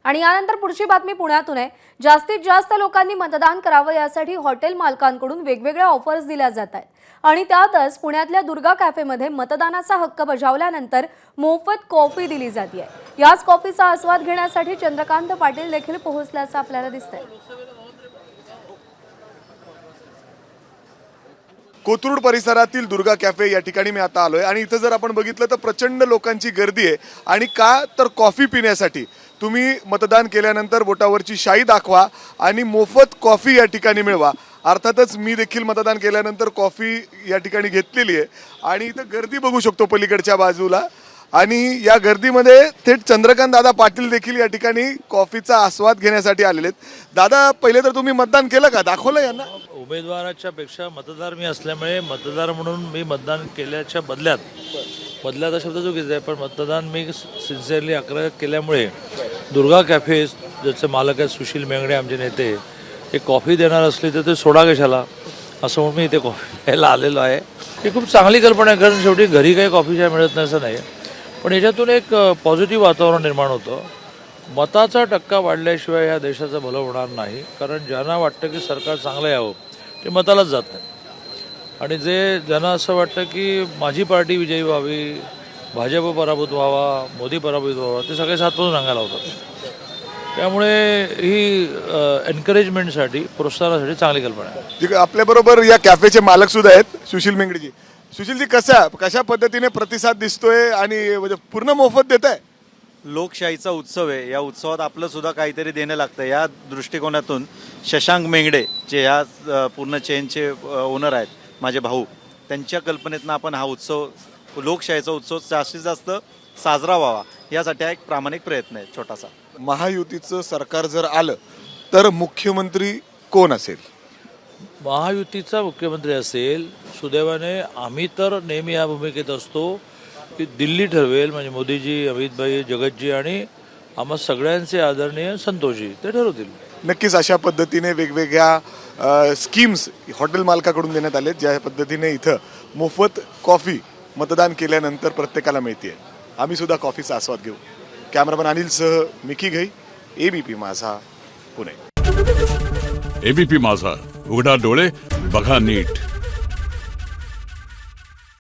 आणि यानंतर पुढची बातमी पुण्यातून आहे। जास्तीत जास्त लोकांनी मतदान करावं यासाठी हॉटेल मालकांकडून वेगवेगळ्या ऑफर्स दिल्या जात आहेत आणि त्यातच पुण्यातल्या दुर्गा कॅफेमध्ये मतदानाचा हक्क बजावल्यानंतर मोफत कॉफी दिली जाते। याच कॉफीचा आस्वाद घेण्यासाठी चंद्रकांत पाटील देखील पोहोचल्याचं आपल्याला दिसतंय। कोथरूड परिसरातील दुर्गा कॅफे या ठिकाणी मी आता आलोय आणि इथं जर आपण बघितलं तर प्रचंड लोकांची गर्दी आहे आणि का तर कॉफी पिण्यासाठी। तुम्ही मतदान केल्यानंतर बोटावरची शाई दाखवा आणि मोफत कॉफी या ठिकाणी मिळवा। अर्थातच मी देखील मतदान केल्यानंतर कॉफी या ठिकाणी घेतलेली आहे आणि इथं गर्दी बघू शकतो पलीकडच्या बाजूला आणि या गर्दीमध्ये थेट चंद्रकांत दादा पाटील देखील या ठिकाणी कॉफीचा आस्वाद घेण्यासाठी आलेले आहेत। दादा, पहिले तर तुम्ही मतदान केलं का, दाखवलं यांना? उमेदवाराच्या पेक्षा मतदार मी असल्यामुळे मतदार म्हणून मी मतदान केल्याच्या बदल्यात शब्द चुकीचा आहे, पण मतदान मी सिन्सिअरली केल्यामुळे दुर्गा कॅफे ज्याचे मालक आहेत सुशील मेंगडे आमचे नेते, हे कॉफी देणार असले तर ते सोडा कशाला असं म्हणून मी इथे कॉफी प्यायला आलेलो आहे। ही खूप चांगली कल्पना आहे, कारण शेवटी घरी काही कॉफी चाय मिळत नाही असं नाही, पण याच्यातून एक पॉझिटिव्ह वातावरण निर्माण होतं। मताचा टक्का वाढल्याशिवाय ह्या देशाचं भलं होणार नाही, कारण ज्यांना वाटतं की सरकार चांगलं यावं ते मतालाच जात नाही आणि ज्यांना असं वाटतं की माझी पार्टी विजयी व्हावी, भाजप पराभूत व्हावा, मोदी पराभूत व्हावा, ते सगळे सातपासून सांगायला होतात। त्यामुळे ही एनकरेजमेंटसाठी, प्रोत्साहनासाठी चांगली कल्पना आहे। आपल्याबरोबर या कॅफेचे मालक सुद्धा आहेत, सुशील मेंगडेजी। सुशीलजी, कशा पद्धतीने प्रतिसाद दिसतोय आणि म्हणजे पूर्ण मोफत देत आहे? लोकशाहीचा उत्सव आहे, या उत्सवात आपलं सुद्धा काहीतरी देणं लागतं। या दृष्टिकोनातून शशांक मेंगडे जे ह्या पूर्ण चेनचे ओनर आहेत, माझे भाऊ, त्यांच्या कल्पनेतनं आपण हा उत्सव, लोकशाहीचा उत्सव जास्तीत जास्त साजरा व्हावा यासाठी हा एक प्रामाणिक प्रयत्न आहे छोटासा। महायुतीचं सरकार जर आलं तर मुख्यमंत्री कोण असेल? महायुतीचा मुख्यमंत्री असेल, सुदैवाने आम्ही तर नेहमी या भूमिकेत असतो की दिल्ली ठरवेल, म्हणजे मोदीजी, अमितभाई, जगतजी आणि आम्हा सगळ्यांचे आदरणीय संतोषजी ते ठरवतील। नक्कीच अशा पद्धतीने वेगवेगळ्या स्कीम्स हॉटेल मालकाकडून देण्यात आले, ज्या पद्धतीने इथं मोफत कॉफी मतदान केल्यानंतर प्रत्येकाला मिळते। आम्ही सुद्धा कॉफीचा आस्वाद घेऊ। कॅमेरामन अनिलसह मिकी घई, एबीपी माझा, पुणे। एबीपी माझा, उघडा डोळे बघा नीट।